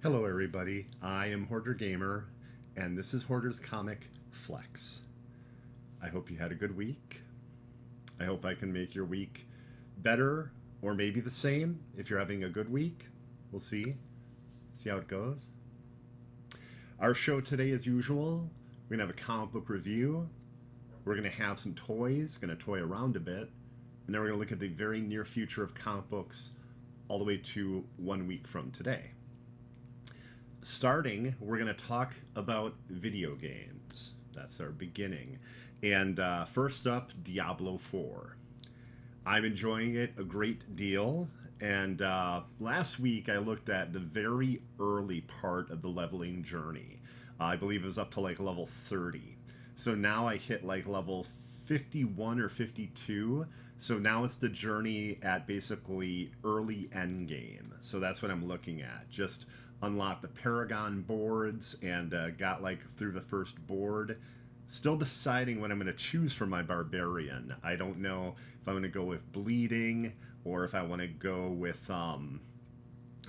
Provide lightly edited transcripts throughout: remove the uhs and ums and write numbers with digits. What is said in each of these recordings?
Hello everybody, I am Hoarder Gamer, and this is Hoarder's Comic Flex. I hope you had a good week. I hope I can make your week better, or maybe the same if you're having a good week. We'll see. See how it goes. Our show today, as usual, we're going to have a comic book review. We're going to have some toys, going to toy around a bit, and then we're going to look at the very near future of comic books all the way to 1 week from today. Starting, we're going to talk about video games. That's our beginning. And first up, Diablo 4. I'm enjoying it a great deal. And last week, I looked at the very early part of the leveling journey. I believe it was up to like level 30. So now I hit like level 51 or 52. So now it's the journey at basically early end game. So that's what I'm looking at. Just unlocked the Paragon boards and got like through the first board. Still deciding what I'm going to choose for my Barbarian. I don't know if I'm going to go with Bleeding or if I want to go with I'm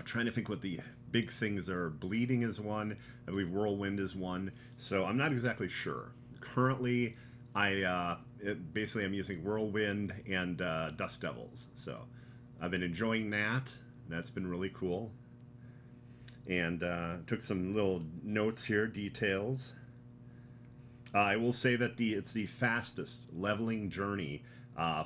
trying to think what the big things are. Bleeding is one. I believe Whirlwind is one. So I'm not exactly sure. Currently, I'm using Whirlwind and Dust Devils. So I've been enjoying that. That's been really cool. And took some little notes here, details. I will say that it's the fastest leveling journey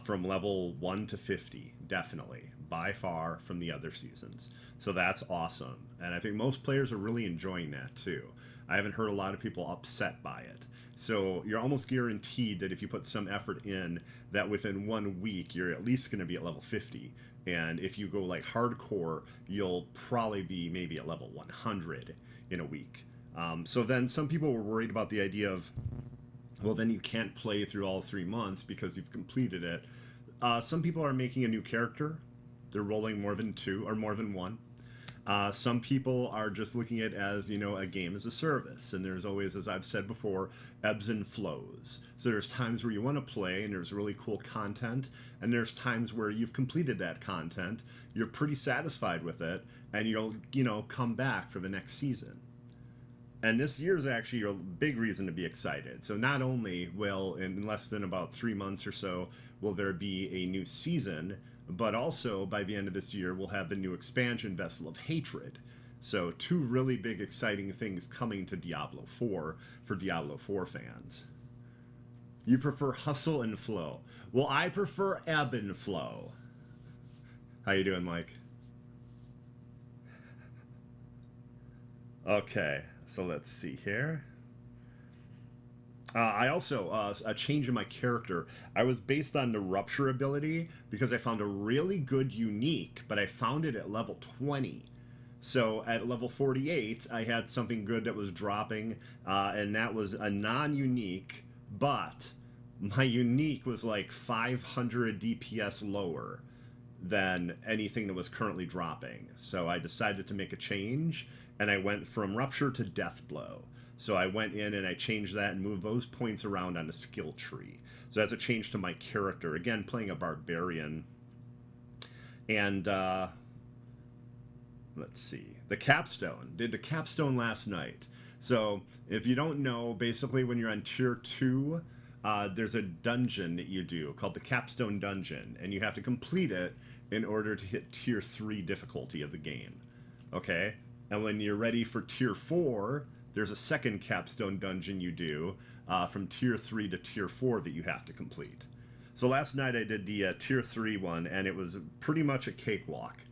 from level 1 to 50, definitely, by far from the other seasons. So that's awesome. And I think most players are really enjoying that too. I haven't heard a lot of people upset by it. So you're almost guaranteed that if you put some effort in, that within 1 week, you're at least going to be at level 50. And if you go like hardcore, you'll probably be maybe at level 100 in a week. So then some people were worried about the idea of, well, then you can't play through all 3 months because you've completed it. Some people are making a new character. They're rolling more than 2 or more than 1. Some people are just looking at it as, a game as a service. And there's always, as I've said before, ebbs and flows. So there's times where you want to play and there's really cool content. And there's times where you've completed that content, you're pretty satisfied with it, and you'll, come back for the next season. And this year is actually a big reason to be excited. So not only will, in less than about 3 months or so, will there be a new season, but also by the end of this year, we'll have the new expansion, Vessel of Hatred. So 2 really big exciting things coming to Diablo 4 for Diablo 4 fans. You prefer hustle and flow. Well, I prefer ebb and flow. How you doing, Mike? Okay, so let's see here. I also, a change in my character. I was based on the Rupture ability because I found a really good unique, but I found it at level 20. So at level 48, I had something good that was dropping, and that was a non-unique, but my unique was like 500 DPS lower than anything that was currently dropping. So I decided to make a change, and I went from Rupture to Death Blow. So I went in and I changed that and moved those points around on the skill tree. So that's a change to my character. Again, playing a Barbarian. And let's see. The capstone. Did the capstone last night. So if you don't know, basically when you're on tier 2, there's a dungeon that you do called the Capstone Dungeon. And you have to complete it in order to hit tier 3 difficulty of the game. Okay? And when you're ready for tier 4... there's a second capstone dungeon you do from tier 3 to tier 4 that you have to complete. So last night I did the tier 3 one, and it was pretty much a cakewalk.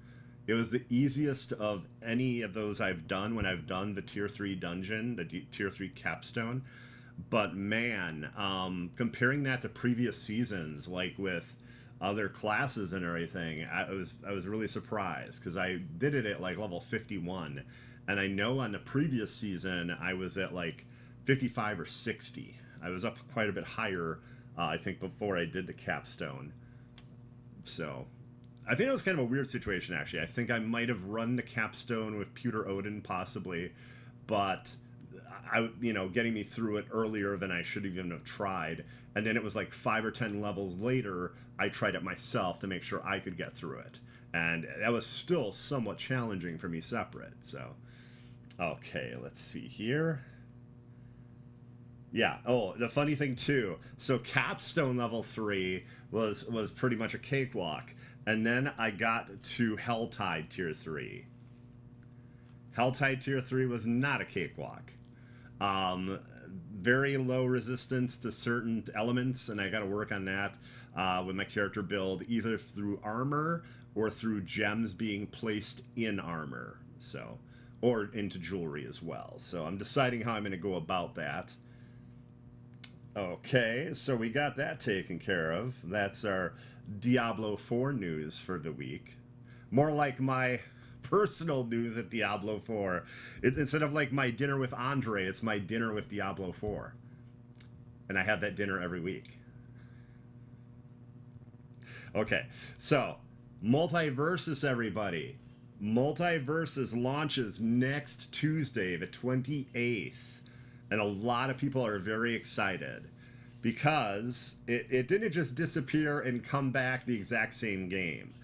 It was the easiest of any of those I've done when I've done the tier 3 dungeon, the tier 3 capstone. But man, comparing that to previous seasons, like with other classes and everything, I was really surprised because I did it at like level 51. And I know on the previous season, I was at like 55 or 60. I was up quite a bit higher, I think, before I did the capstone. So I think it was kind of a weird situation, actually. I think I might have run the capstone with Pewter Odin, possibly. But, getting me through it earlier than I should even have tried. And then it was like 5 or 10 levels later, I tried it myself to make sure I could get through it. And that was still somewhat challenging for me separate, so... Okay, let's see here. Yeah. Oh, the funny thing too. So Capstone level 3 was pretty much a cakewalk, and then I got to Helltide tier 3. Helltide tier 3 was not a cakewalk. Um, Very low resistance to certain elements, and I got to work on that with my character build, either through armor or through gems being placed in armor. So, or into jewelry as well. So I'm deciding how I'm going to go about that. Okay, so we got that taken care of. That's our Diablo 4 news for the week. More like my personal news at Diablo 4. Instead of like my dinner with Andre, it's my dinner with Diablo 4. And I have that dinner every week. Okay, so Multiversus, everybody. Multiversus launches next Tuesday, the 28th. And a lot of people are very excited because it didn't just disappear and come back the exact same game.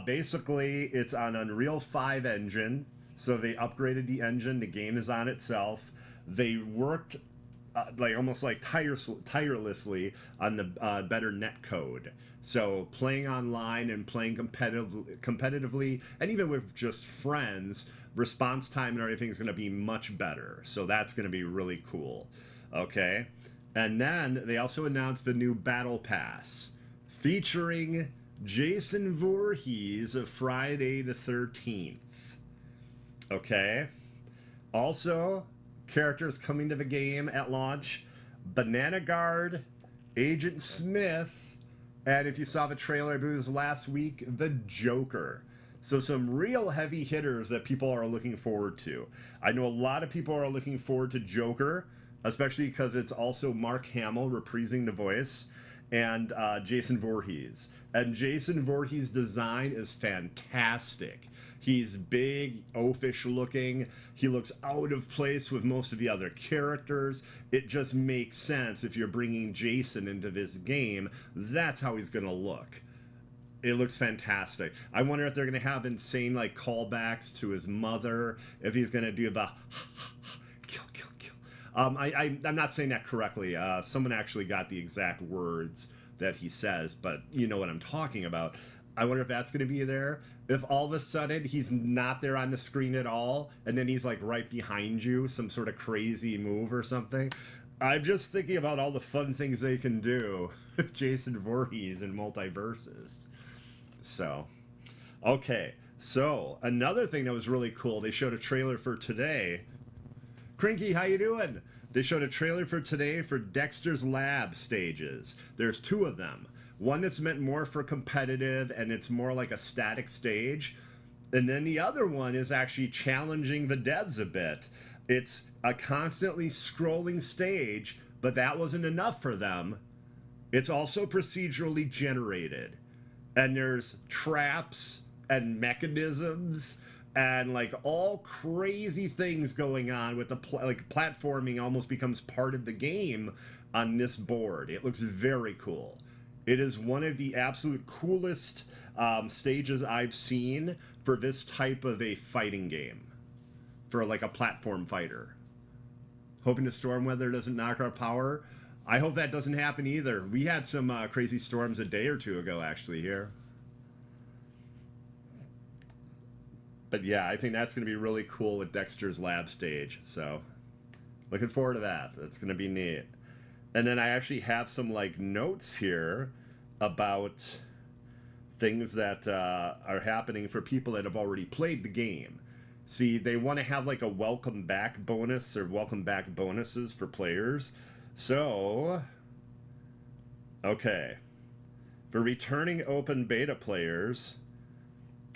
Basically, it's on Unreal 5 engine, so they upgraded the engine. The game is on itself. They worked like almost like tirelessly on the better net code. So playing online and playing competitively, and even with just friends, response time and everything is going to be much better. So that's going to be really cool. Okay, and then they also announced the new Battle Pass featuring Jason Voorhees of Friday the 13th. Okay. Also, characters coming to the game at launch: Banana Guard, Agent Smith, and if you saw the trailer, I believe it was last week, the Joker. So some real heavy hitters that people are looking forward to. I know a lot of people are looking forward to Joker, especially because it's also Mark Hamill reprising the voice, and Jason Voorhees. And Jason Voorhees' design is fantastic. He's big, oafish looking. He looks out of place with most of the other characters. It just makes sense if you're bringing Jason into this game. That's how he's going to look. It looks fantastic. I wonder if they're going to have insane like callbacks to his mother. If he's going to do the kill, kill, kill. I'm not saying that correctly. Someone actually got the exact words that he says, but you know what I'm talking about. I wonder if that's going to be there. If all of a sudden he's not there on the screen at all, and then he's like right behind you, some sort of crazy move or something. I'm just thinking about all the fun things they can do with Jason Voorhees and Multiverses. So, okay. So, another thing that was really cool, they showed a trailer for today. Crinky, how you doing? They showed a trailer for today for Dexter's Lab stages. There's 2 of them. One that's meant more for competitive, and it's more like a static stage. And then the other one is actually challenging the devs a bit. It's a constantly scrolling stage, but that wasn't enough for them. It's also procedurally generated. And there's traps and mechanisms and like all crazy things going on with the like platforming almost becomes part of the game on this board. It looks very cool. It is one of the absolute coolest stages I've seen for this type of a fighting game, for like a platform fighter. Hoping the storm weather doesn't knock our power. I hope that doesn't happen either. We had some crazy storms a day or 2 ago actually here. But yeah, I think that's going to be really cool with Dexter's Lab stage. So looking forward to that. That's going to be neat. And then I actually have some like notes here about things that are happening for people that have already played the game. See, they want to have like a welcome back bonus or welcome back bonuses for players. So, okay. For returning open beta players,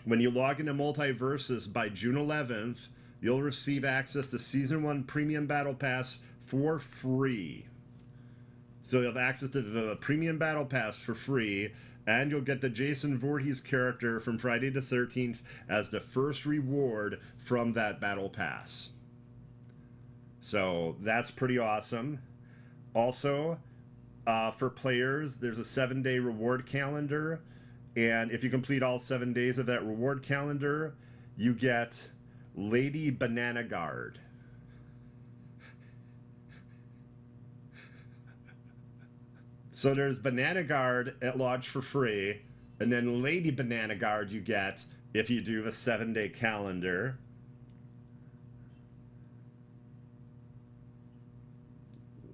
when you log into Multiversus by June 11th, you'll receive access to Season 1 Premium Battle Pass for free. So you'll have access to the Premium Battle Pass for free, and you'll get the Jason Voorhees character from Friday the 13th as the first reward from that Battle Pass. So that's pretty awesome. Also, for players, there's a 7-day reward calendar, and if you complete all 7 days of that reward calendar, you get Lady Banana Guard. So there's Banana Guard at launch for free, and then Lady Banana Guard you get if you do the 7-day calendar.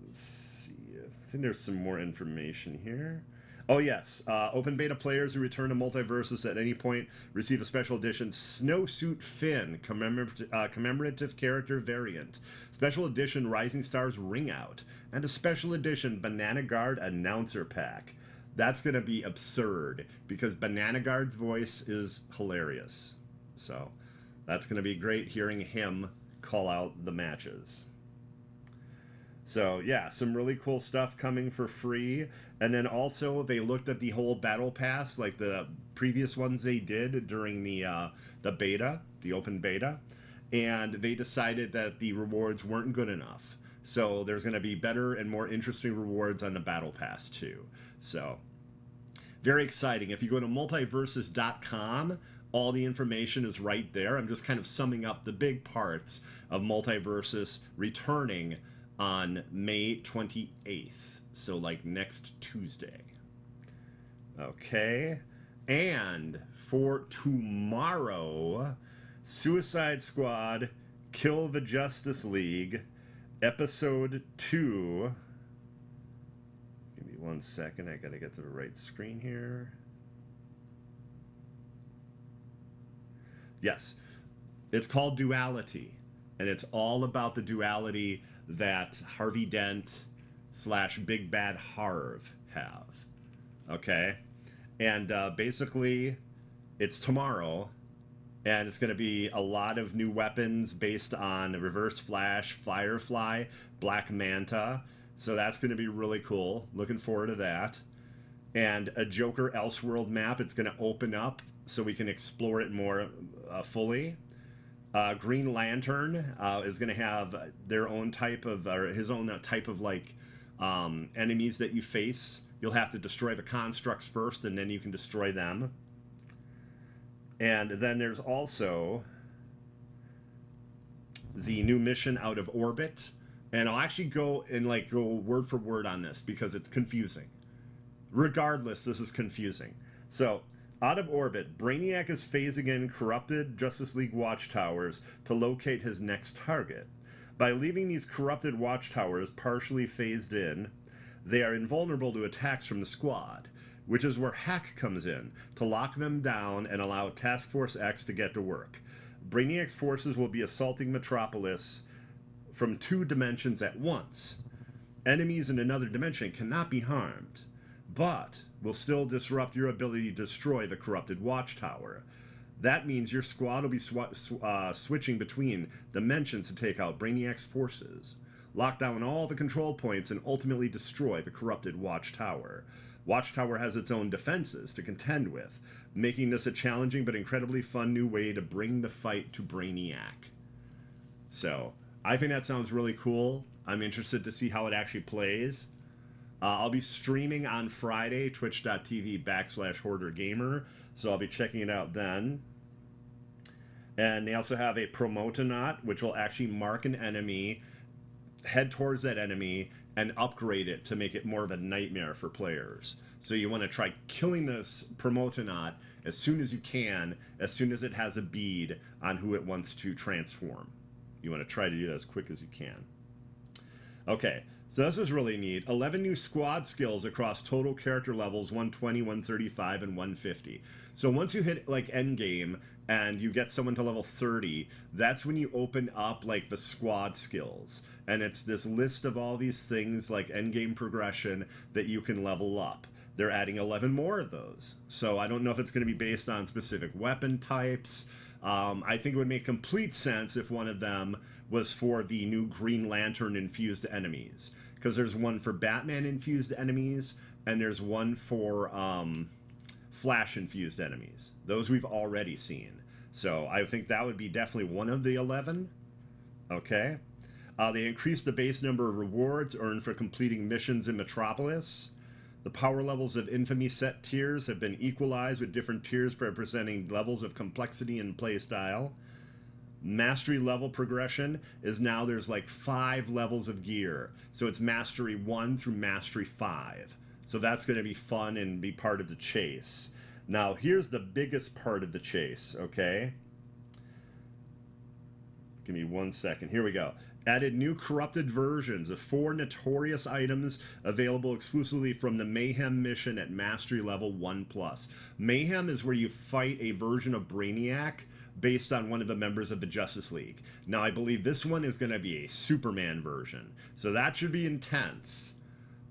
Let's see. I think there's some more information here. Oh, yes. Open beta players who return to Multiversus at any point receive a special edition Snowsuit Finn commemorative character variant, special edition Rising Stars Ring Out, and a special edition Banana Guard announcer pack. That's going to be absurd because Banana Guard's voice is hilarious. So that's going to be great hearing him call out the matches. So yeah, some really cool stuff coming for free. And then also they looked at the whole battle pass, like the previous ones they did during the beta, the open beta, and they decided that the rewards weren't good enough. So there's going to be better and more interesting rewards on the battle pass too. So very exciting. If you go to multiversus.com, all the information is right there. I'm just kind of summing up the big parts of Multiversus returning on May 28th, so like next Tuesday. Okay, and for tomorrow, Suicide Squad Kill the Justice League Episode 2. Give me 1 second, I gotta get to the right screen here. Yes, it's called Duality, and it's all about the duality that Harvey Dent / Big Bad Harv have. Okay? And basically, it's tomorrow, and it's going to be a lot of new weapons based on Reverse Flash, Firefly, Black Manta. So that's going to be really cool. Looking forward to that. And a Joker Elseworld map. It's going to open up so we can explore it more fully. Green Lantern is going to have their own type of, or his own type of like enemies that you face. You'll have to destroy the constructs first, and then you can destroy them. And then there's also the new mission Out of Orbit. And I'll actually go word for word on this because it's confusing. Regardless, this is confusing. So, Out of Orbit, Brainiac is phasing in corrupted Justice League watchtowers to locate his next target. By leaving these corrupted watchtowers partially phased in, they are invulnerable to attacks from the Squad, which is where Hack comes in to lock them down and allow Task Force X to get to work. Brainiac's forces will be assaulting Metropolis from 2 dimensions at once. Enemies in another dimension cannot be harmed, but will still disrupt your ability to destroy the corrupted watchtower. That means your squad will be switching between dimensions to take out Brainiac's forces, lock down all the control points, and ultimately destroy the corrupted watchtower. Watchtower has its own defenses to contend with, making this a challenging but incredibly fun new way to bring the fight to Brainiac. So, I think that sounds really cool. I'm interested to see how it actually plays. I'll be streaming on Friday, twitch.tv/Hoarder Gamer, so I'll be checking it out then. And they also have a Promotonaut, which will actually mark an enemy, head towards that enemy, and upgrade it to make it more of a nightmare for players. So you want to try killing this Promotonaut as soon as you can, as soon as it has a bead on who it wants to transform. You want to try to do that as quick as you can. Okay, so this is really neat. 11 new squad skills across total character levels 120, 135, and 150. So once you hit like endgame and you get someone to level 30, that's when you open up like the squad skills. And it's this list of all these things like endgame progression that you can level up. They're adding 11 more of those. So I don't know if it's going to be based on specific weapon types. I think it would make complete sense if one of them was for the new Green Lantern infused enemies, because there's one for Batman infused enemies and there's one for Flash infused enemies. Those we've already seen, so I think that would be definitely one of the 11. Okay, they increased the base number of rewards earned for completing missions in Metropolis. The power levels of Infamy set tiers have been equalized, with different tiers representing levels of complexity and playstyle. mastery level progression is now there's like 5 levels of gear. So it's mastery 1 through mastery 5. So that's going to be fun and be part of the chase. Now, here's the biggest part of the chase, okay? Give me 1 second. Here we go. Added new corrupted versions of 4 notorious items available exclusively from the Mayhem mission at Mastery Level 1+. Mayhem is where you fight a version of Brainiac based on one of the members of the Justice League. Now, I believe this one is going to be a Superman version, so that should be intense.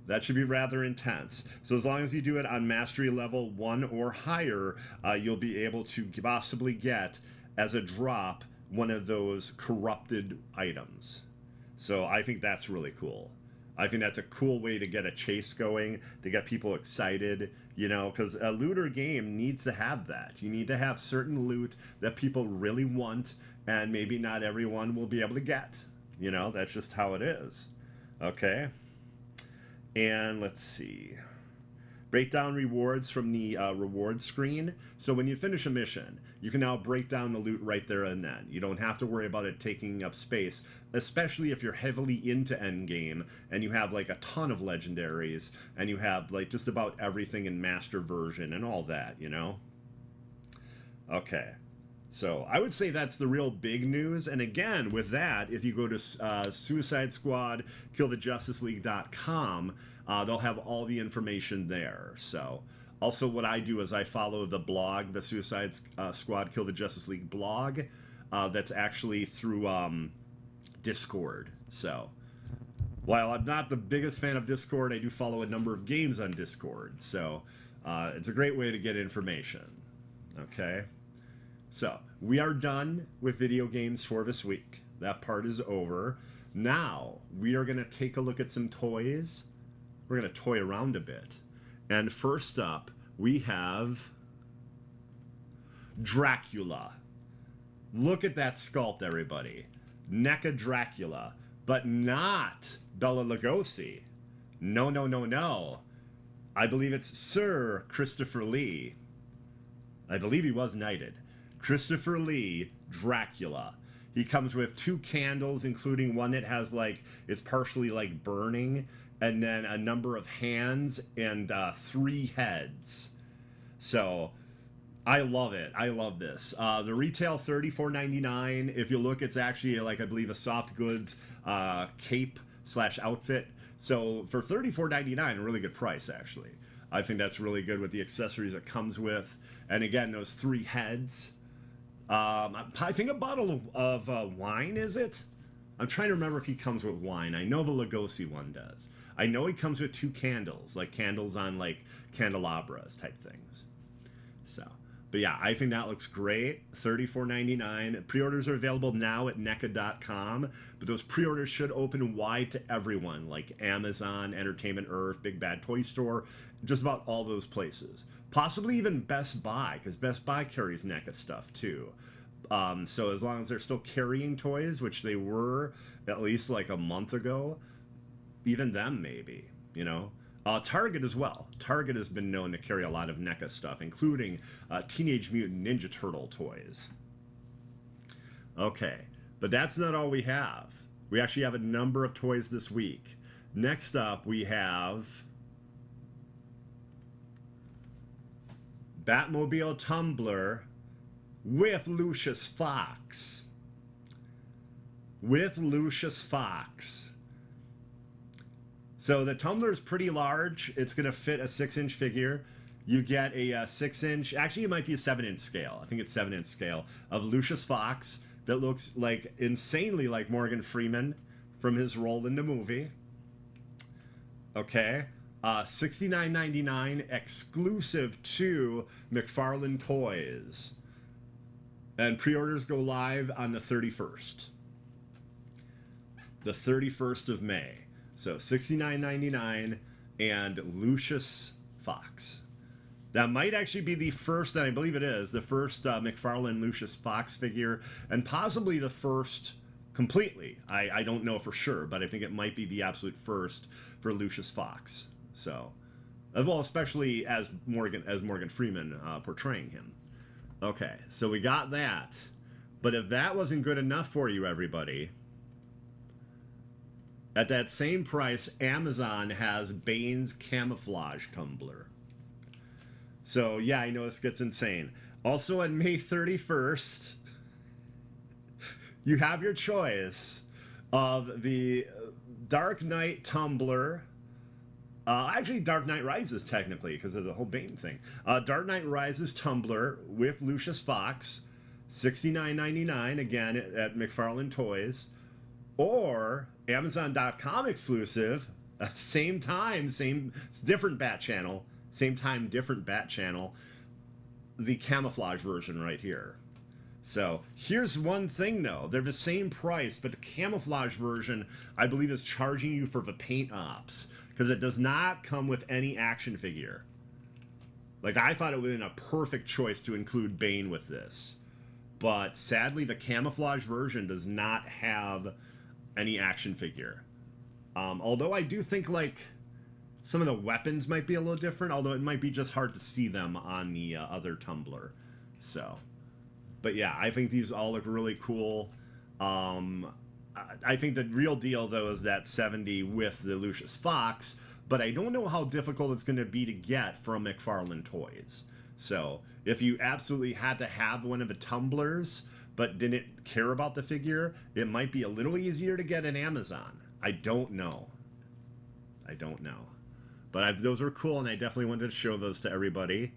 That should be rather intense. So as long as you do it on Mastery Level 1 or higher, you'll be able to possibly get, as a drop, one of those corrupted items. So I think that's really cool. I think that's a cool way to get a chase going, to get people excited, you know, because a looter game needs to have that. You need to have certain loot that people really want, and maybe not everyone will be able to get. You know, that's just how it is. Okay? And let's see. Break down rewards from the reward screen. So when you finish a mission, you can now break down the loot right there and then. You don't have to worry about it taking up space, especially if you're heavily into endgame and you have like a ton of legendaries and you have like just about everything in master version and all that, you know? Okay. So I would say that's the real big news. And again, with that, if you go to Suicide Squad, KillTheJusticeLeague.com, they'll have all the information there. So also what I do is I follow the blog, the Suicide Squad Kill the Justice League blog. That's actually through Discord. So while I'm not the biggest fan of Discord, I do follow a number of games on Discord. So it's a great way to get information. Okay. So we are done with video games for this week. That part is over. Now we are going to take a look at some toys. We're going to toy around a bit. And first up, we have Dracula. Look at that sculpt, everybody. NECA Dracula, but not Bela Lugosi. No, no, no, no. I believe it's Sir Christopher Lee. I believe he was knighted. Christopher Lee, Dracula. He comes with 2 candles, including one that has like, it's partially like burning, and then a number of hands and 3 heads. So I love it. I love this. The retail $34.99. If you look, it's actually like, I believe, a soft goods cape / outfit. So for $34.99, a really good price, actually. I think that's really good with the accessories it comes with. And again, those 3 heads. I think a bottle of wine, is it? I'm trying to remember if he comes with wine. I know the Lugosi one does. I know he comes with 2 candles, like candles on like candelabras type things. So, but yeah, I think that looks great. $34.99. Pre-orders are available now at NECA.com, but those pre-orders should open wide to everyone, like Amazon, Entertainment Earth, Big Bad Toy Store, just about all those places. Possibly even Best Buy, because Best Buy carries NECA stuff too. So as long as they're still carrying toys, which they were at least like a month ago, even them maybe, you know. Target as well. Target has been known to carry a lot of NECA stuff, including Teenage Mutant Ninja Turtle toys. Okay, but that's not all we have. We actually have a number of toys this week. Next up, we have Batmobile Tumbler with Lucius Fox. With Lucius Fox. So the tumbler is pretty large. It's going to fit a 6-inch figure. You get a 6-inch, actually it might be a 7-inch scale. I think it's 7-inch scale of Lucius Fox that looks like insanely like Morgan Freeman from his role in the movie. Okay. $69.99 exclusive to McFarlane Toys. And pre-orders go live on the 31st. The 31st of May. So $69.99 and Lucius Fox. That might actually be the first, and I believe it is, the first McFarlane Lucius Fox figure, and possibly the first completely. I don't know for sure, but I think it might be the absolute first for Lucius Fox. So, well, especially as Morgan Freeman portraying him. Okay, so we got that. But if that wasn't good enough for you, everybody, at that same price, Amazon has Bane's Camouflage Tumbler. So, yeah, I know this gets insane. Also, on May 31st, you have your choice of the Dark Knight Tumbler. Actually, Dark Knight Rises, technically, because of the whole Bane thing. Dark Knight Rises Tumbler with Lucius Fox, $69.99, again, at McFarlane Toys. Or Amazon.com exclusive, same time, different bat channel, same time, different bat channel, the camouflage version right here. So here's one thing though, they're the same price, but the camouflage version, I believe, is charging you for the paint ops, because it does not come with any action figure. Like, I thought it would have been a perfect choice to include Bane with this. But sadly, the camouflage version does not have any action figure. Although I do think, like, some of the weapons might be a little different, although it might be just hard to see them on the other tumbler. So, but yeah, I think these all look really cool. I think the real deal, though, is that 70 with the Lucius Fox, but I don't know how difficult it's going to be to get from McFarlane Toys. So, if you absolutely had to have one of the tumblers, but didn't care about the figure, it might be a little easier to get on Amazon. I don't know. But those are cool, and I definitely wanted to show those to everybody.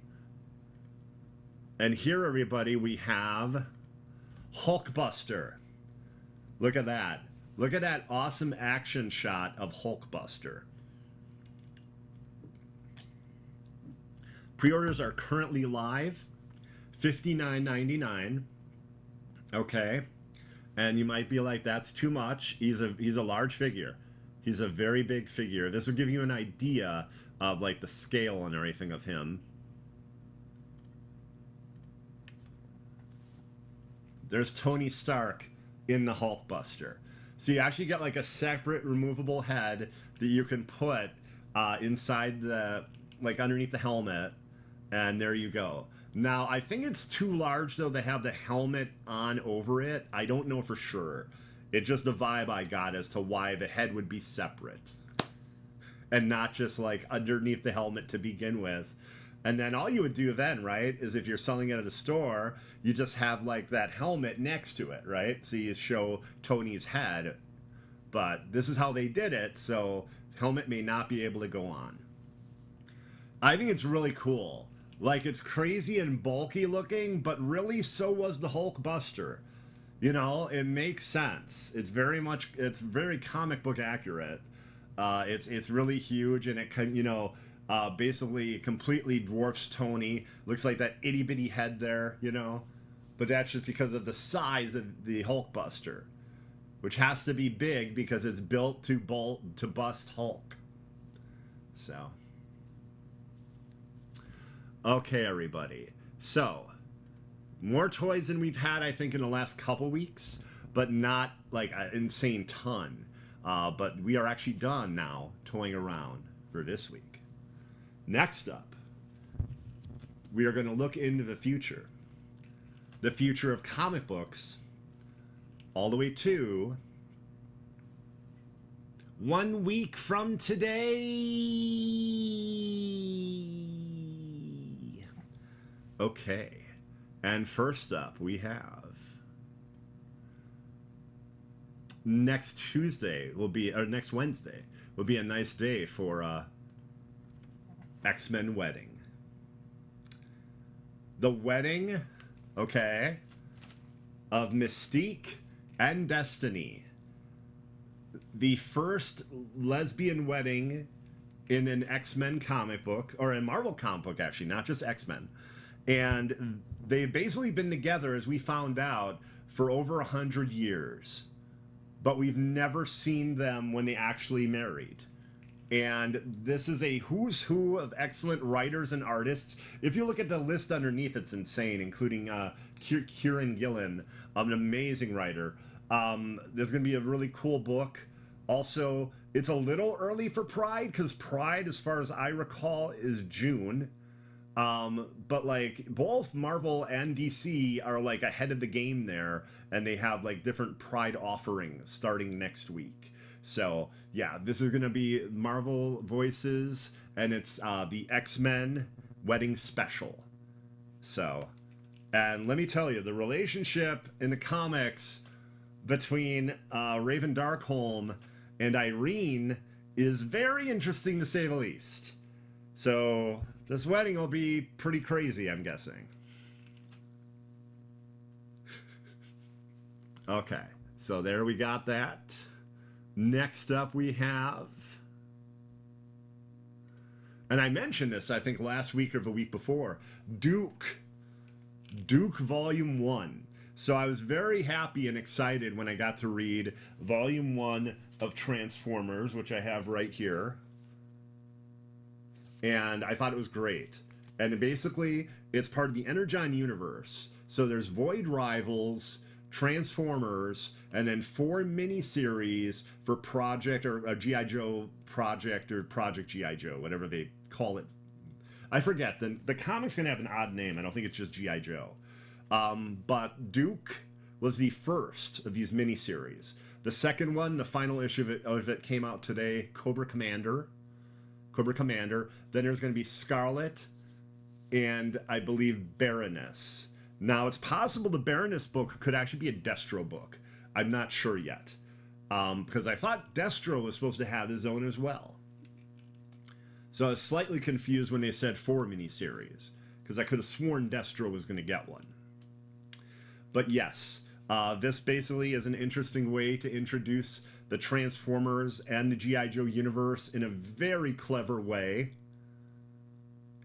And here, everybody, we have Hulkbuster. Look at that. Look at that awesome action shot of Hulkbuster. Pre-orders are currently live, $59.99. Okay, and you might be like, that's too much. He's a large figure. He's a very big figure. This will give you an idea of, like, the scale and everything of him. There's Tony Stark in the Hulkbuster. So you actually get, like, a separate removable head that you can put inside the, like, underneath the helmet, and there you go. Now, I think it's too large, though, to have the helmet on over it. I don't know for sure. It's just the vibe I got as to why the head would be separate. And not just, like, underneath the helmet to begin with. And then all you would do then, right, is if you're selling it at a store, you just have, like, that helmet next to it, right? So you show Tony's head. But this is how they did it, so helmet may not be able to go on. I think it's really cool. Like, it's crazy and bulky looking, but really so was the Hulkbuster. You know, it makes sense. It's very comic book accurate. It's really huge, and it can, you know, basically completely dwarfs Tony. Looks like that itty bitty head there, you know. But that's just because of the size of the Hulkbuster, which has to be big because it's built to bust Hulk. So. Okay, everybody. So, more toys than we've had, I think, in the last couple weeks, but not like an insane ton. But we are actually done now toying around for this week. Next up, we are going to look into the future. The future of comic books, all the way to 1 week from today. Okay, and first up we have next Wednesday will be a nice day for X-Men Wedding. The wedding, okay, of Mystique and Destiny. The first lesbian wedding in an X-Men comic book, or a Marvel comic book, actually, not just X-Men. And they've basically been together, as we found out, for over 100 years. But we've never seen them when they actually married. And this is a who's who of excellent writers and artists. If you look at the list underneath, it's insane, including Kieran Gillen, an amazing writer. There's going to be a really cool book. Also, it's a little early for Pride, because Pride, as far as I recall, is June. But like both Marvel and DC are like ahead of the game there, and they have like different Pride offerings starting next week. So yeah, this is gonna be Marvel Voices, and it's the X-Men Wedding Special. So, and let me tell you, the relationship in the comics between Raven Darkholm and Irene is very interesting to say the least. So this wedding will be pretty crazy, I'm guessing. Okay, so there we got that. Next up we have, and I mentioned this I think last week or the week before, Duke Volume 1. So I was very happy and excited when I got to read Volume 1 of Transformers, which I have right here. And I thought it was great. And basically, it's part of the Energon universe. So there's Void Rivals, Transformers, and then 4 miniseries for Project or G.I. Joe Project or Project G.I. Joe, whatever they call it. I forget. The comic's going to have an odd name. I don't think it's just G.I. Joe. But Duke was the first of these miniseries. The second one, the final issue of it came out today, Cobra Commander. Then there's going to be Scarlet and I believe Baroness. Now it's possible the Baroness book could actually be a Destro book. I'm not sure yet. Because I thought Destro was supposed to have his own as well. So I was slightly confused when they said 4 miniseries, because I could have sworn Destro was going to get one. But yes, this basically is an interesting way to introduce the Transformers and the G.I. Joe universe in a very clever way.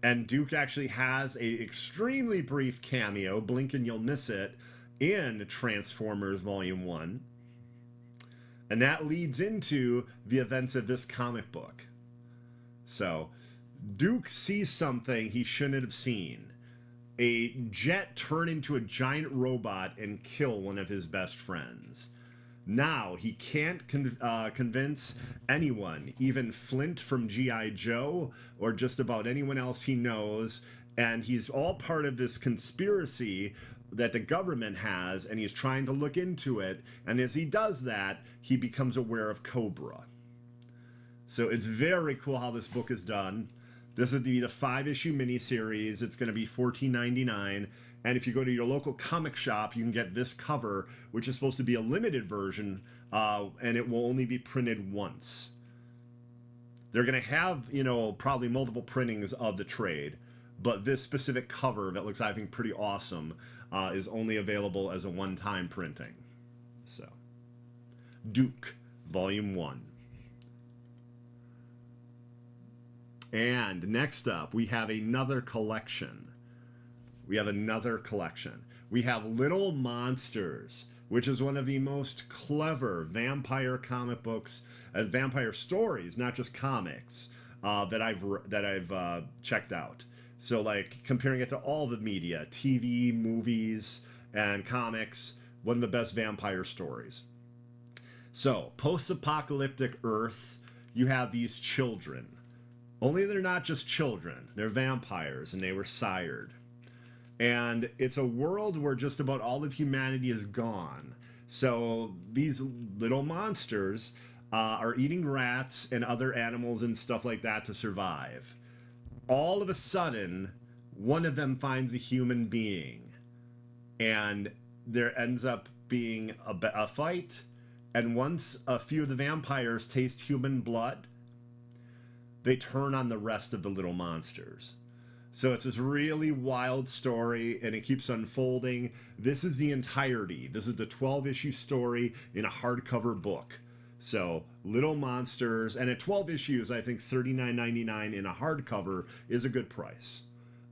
And Duke actually has a extremely brief cameo, blink and you'll miss it, in Transformers Volume 1. And that leads into the events of this comic book. So, Duke sees something he shouldn't have seen. A jet turn into a giant robot and kill one of his best friends. Now, he can't convince anyone, even Flint from G.I. Joe, or just about anyone else he knows, and he's all part of this conspiracy that the government has, and he's trying to look into it, and as he does that, he becomes aware of Cobra. So it's very cool how this book is done. This is the 5-issue miniseries. It's going to be $14.99. And if you go to your local comic shop, you can get this cover, which is supposed to be a limited version, and it will only be printed once. They're going to have, probably multiple printings of the trade, but this specific cover that looks, I think, pretty awesome is only available as a one-time printing. So, Duke, Volume 1. And next up, we have another collection. We have Little Monsters, which is one of the most clever vampire comic books and vampire stories, not just comics, that I've checked out. So, like, comparing it to all the media, TV, movies, and comics, one of the best vampire stories. So, post-apocalyptic Earth, you have these children. Only they're not just children, they're vampires, and they were sired. And it's a world where just about all of humanity is gone. So these little monsters are eating rats and other animals and stuff like that to survive. All of a sudden, one of them finds a human being. And there ends up being a fight. And once a few of the vampires taste human blood, they turn on the rest of the little monsters. So it's this really wild story, and it keeps unfolding. This is the entirety. This is the 12-issue story in a hardcover book. So, Little Monsters, and at 12 issues, I think $39.99 in a hardcover is a good price.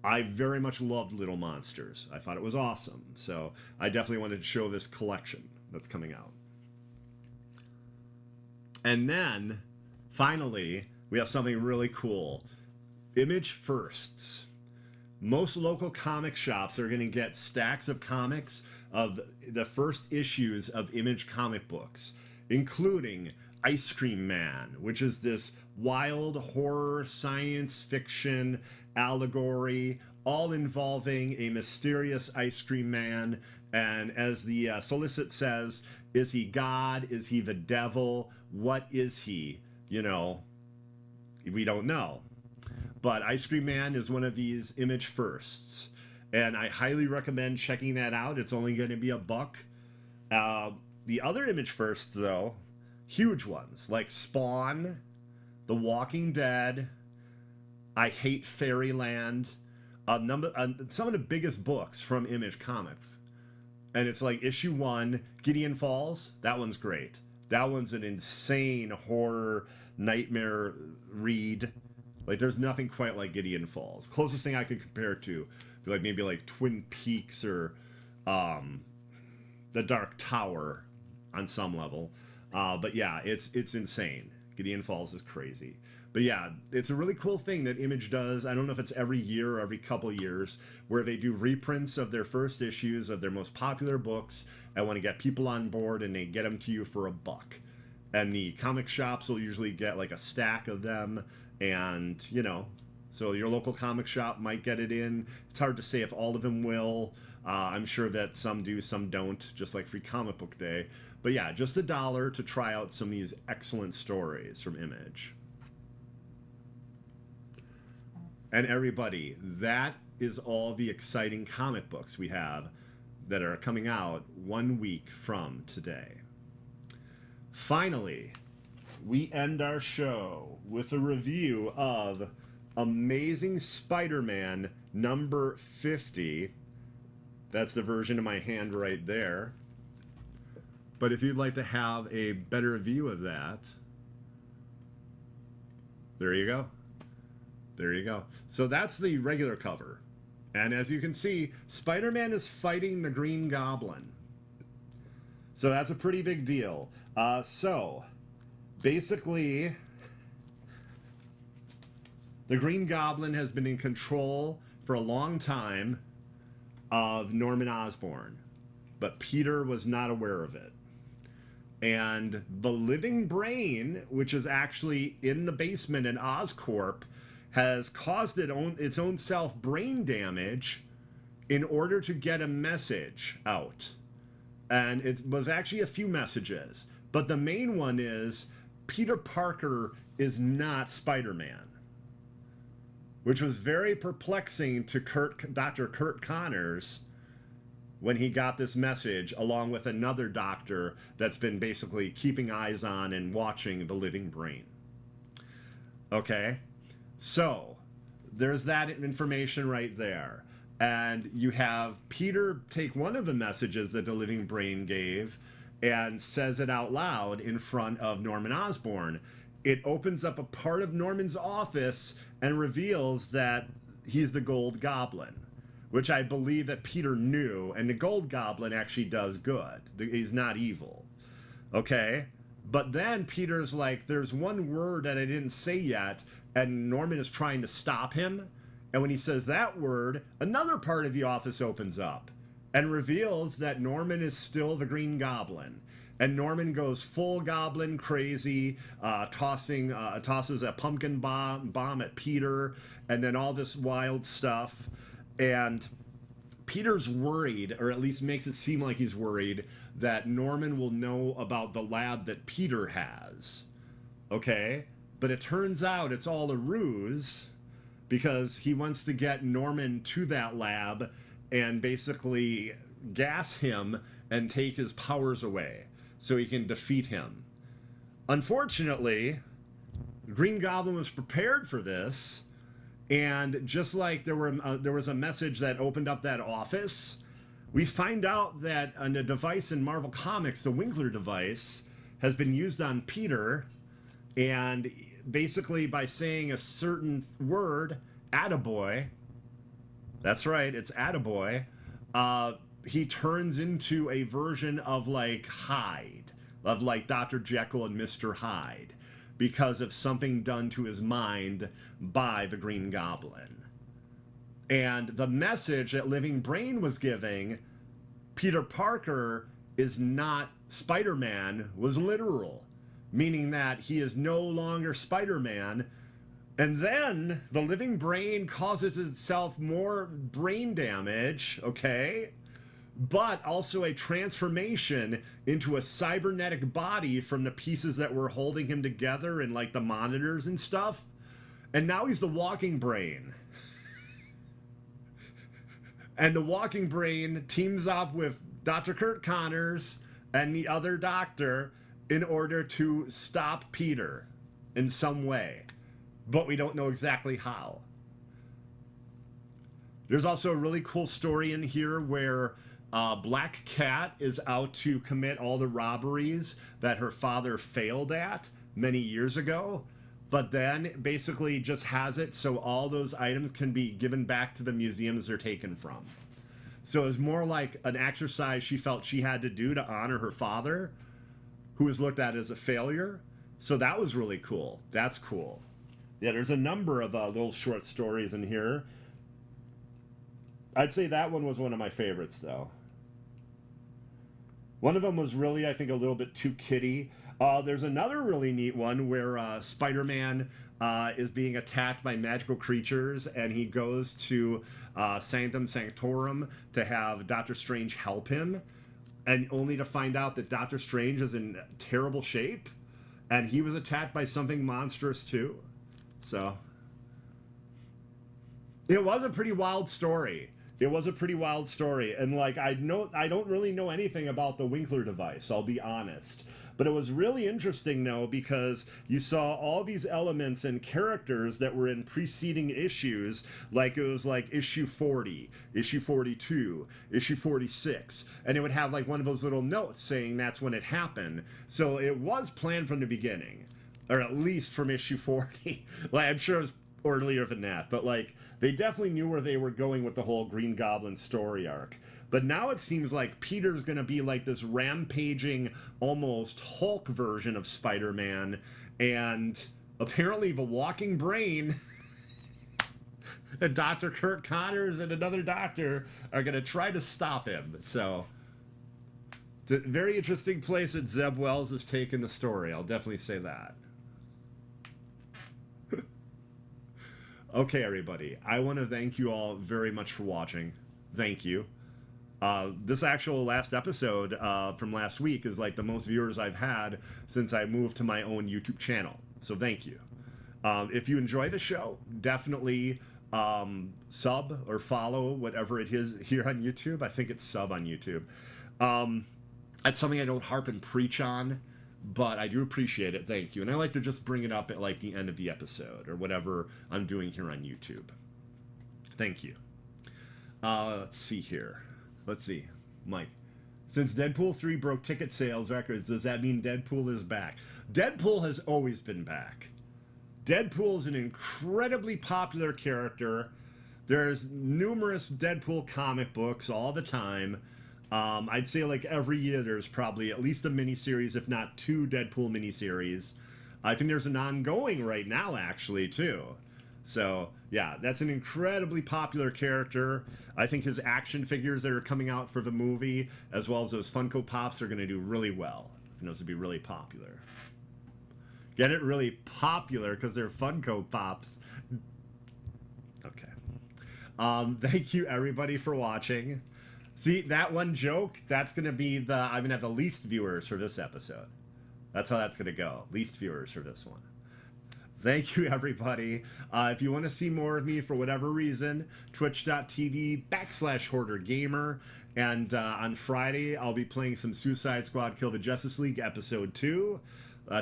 I very much loved Little Monsters. I thought it was awesome. So, I definitely wanted to show this collection that's coming out. And then, finally, we have something really cool. Image Firsts. Most local comic shops are going to get stacks of comics of the first issues of Image comic books, including Ice Cream Man, which is this wild horror, science fiction allegory all involving a mysterious ice cream man. And as the solicit says, is he God? Is he the devil? What is he? You know, we don't know. But Ice Cream Man is one of these image firsts. And I highly recommend checking that out. It's only going to be $1. The other image firsts, though, huge ones like Spawn, The Walking Dead, I Hate Fairyland, some of the biggest books from Image Comics. And it's like issue 1, Gideon Falls. That one's great. That one's an insane horror nightmare read. Like, there's nothing quite like Gideon Falls. Closest thing I could compare it to, maybe like Twin Peaks or The Dark Tower on some level. But yeah, it's insane. Gideon Falls is crazy. But yeah, it's a really cool thing that Image does. I don't know if it's every year or every couple years, where they do reprints of their first issues of their most popular books and want to get people on board, and they get them to you for $1. And the comic shops will usually get like a stack of them, and you know, so your local comic shop might get it in. It's hard to say if all of them will. I'm sure that some do, some don't, just like Free Comic Book Day. But yeah, just $1 to try out some of these excellent stories from Image. And everybody, that is all the exciting comic books we have that are coming out 1 week from today. Finally, we end our show with a review of Amazing Spider-Man number 50. That's the version of my hand right there. But if you'd like to have a better view of that, there you go. There you go. So that's the regular cover. And as you can see, Spider-Man is fighting the Green Goblin. So that's a pretty big deal. So basically, the Green Goblin has been in control for a long time of Norman Osborn, but Peter was not aware of it. And the living brain, which is actually in the basement in Oscorp, has caused its own self brain damage in order to get a message out. And it was actually a few messages, but the main one is Peter Parker is not Spider-Man, which was very perplexing to Dr. Kurt Connors when he got this message, along with another doctor that's been basically keeping eyes on and watching the living brain. Okay? So, there's that information right there. And you have Peter take one of the messages that the living brain gave and says it out loud in front of Norman Osborn. It opens up a part of Norman's office and reveals that he's the Gold Goblin, which I believe that Peter knew, and the Gold Goblin actually does good. He's not evil. Okay? But then Peter's like, there's one word that I didn't say yet, and Norman is trying to stop him. And when he says that word, another part of the office opens up and reveals that Norman is still the Green Goblin. And Norman goes full goblin crazy, tosses a pumpkin bomb at Peter, and then all this wild stuff. And Peter's worried, or at least makes it seem like he's worried, that Norman will know about the lab that Peter has. Okay? But it turns out it's all a ruse, because he wants to get Norman to that lab and basically gas him and take his powers away so he can defeat him. Unfortunately, Green Goblin was prepared for this, and just like there was a message that opened up that office, we find out that a device in Marvel Comics, the Winkler device, has been used on Peter, and basically by saying a certain word, attaboy, that's right, it's attaboy, he turns into a version of like Hyde, of like Dr. Jekyll and Mr. Hyde, because of something done to his mind by the Green Goblin. And the message that Living Brain was giving, Peter Parker is not Spider-Man, was literal, meaning that he is no longer Spider-Man, And then the living brain causes itself more brain damage, okay? But also a transformation into a cybernetic body from the pieces that were holding him together and like the monitors and stuff. And now he's the walking brain. And the walking brain teams up with Dr. Kurt Connors and the other doctor in order to stop Peter in some way. But we don't know exactly how. There's also a really cool story in here where Black Cat is out to commit all the robberies that her father failed at many years ago, but then basically just has it so all those items can be given back to the museums they're taken from. So it was more like an exercise she felt she had to do to honor her father, who was looked at as a failure. So that was really cool. That's cool. Yeah, there's a number of little short stories in here. I'd say that one was one of my favorites, though. One of them was really, I think, a little bit too kiddie. There's another really neat one where Spider-Man is being attacked by magical creatures, and he goes to Sanctum Sanctorum to have Doctor Strange help him, and only to find out that Doctor Strange is in terrible shape, and he was attacked by something monstrous too. So it was a pretty wild story. It was a pretty wild story, and like I don't really know anything about the Winkler device, I'll be honest. But it was really interesting though, because you saw all these elements and characters that were in preceding issues, like it was like issue 40, issue 42, issue 46, and it would have like one of those little notes saying that's when it happened. So it was planned from the beginning, or at least from issue 40. Like I'm sure it was earlier than that, but like they definitely knew where they were going with the whole Green Goblin story arc. But now it seems like Peter's gonna be like this rampaging, almost Hulk version of Spider-Man, and apparently the walking brain and Dr. Kurt Connors and another doctor are gonna try to stop him. So it's a very interesting place that Zeb Wells has taken the story, I'll definitely say that. Okay, everybody, I want to thank you all very much for watching. Thank you. This actual last episode from last week is like the most viewers I've had since I moved to my own YouTube channel. So thank you. If you enjoy the show, definitely sub or follow whatever it is here on YouTube. I think it's sub on YouTube. That's something I don't harp and preach on, but I do appreciate it. Thank you. And I like to just bring it up at like the end of the episode or whatever I'm doing here on YouTube. Thank you. Let's see here. Let's see. Mike. Since Deadpool 3 broke ticket sales records, does that mean Deadpool is back? Deadpool has always been back. Deadpool is an incredibly popular character. There's numerous Deadpool comic books all the time. I'd say like every year there's probably at least a miniseries, if not 2 Deadpool miniseries. I think there's an ongoing right now, actually, too. So, yeah, that's an incredibly popular character. I think his action figures that are coming out for the movie, as well as those Funko Pops, are going to do really well. And those would be really popular. Get it? Really popular, because they're Funko Pops. Okay. Thank you, everybody, for watching. See, that one joke, that's going to be the... I'm going to have the least viewers for this episode. That's how that's going to go. Least viewers for this one. Thank you, everybody. If you want to see more of me for whatever reason, twitch.tv/Hoarder Gamer. And on Friday, I'll be playing some Suicide Squad Kill the Justice League Episode 2.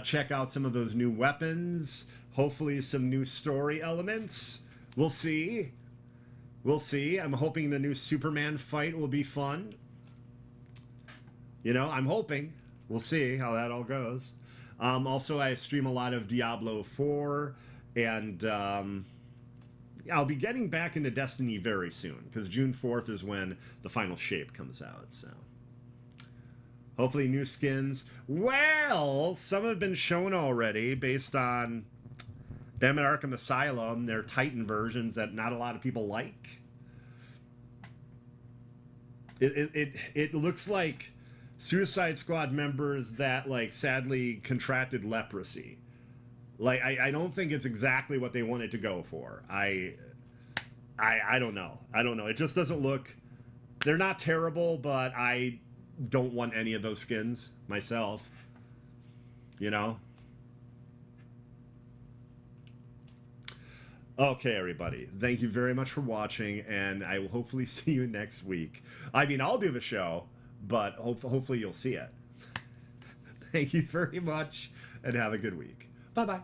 Check out some of those new weapons. Hopefully some new story elements. We'll see. We'll see. I'm hoping the new Superman fight will be fun. You know, I'm hoping. We'll see how that all goes. Also, I stream a lot of Diablo 4, and I'll be getting back into Destiny very soon, because June 4th is when the final shape comes out, so... Hopefully new skins. Well, some have been shown already, based on them at Arkham Asylum, their Titan versions that not a lot of people like. It looks like Suicide Squad members that, like, sadly contracted leprosy. Like, I don't think it's exactly what they wanted to go for. I don't know. I don't know. It just doesn't look. They're not terrible, but I don't want any of those skins myself. You know? Okay, everybody. Thank you very much for watching, and I will hopefully see you next week. I mean, I'll do the show, but hopefully you'll see it. Thank you very much, and have a good week. Bye-bye.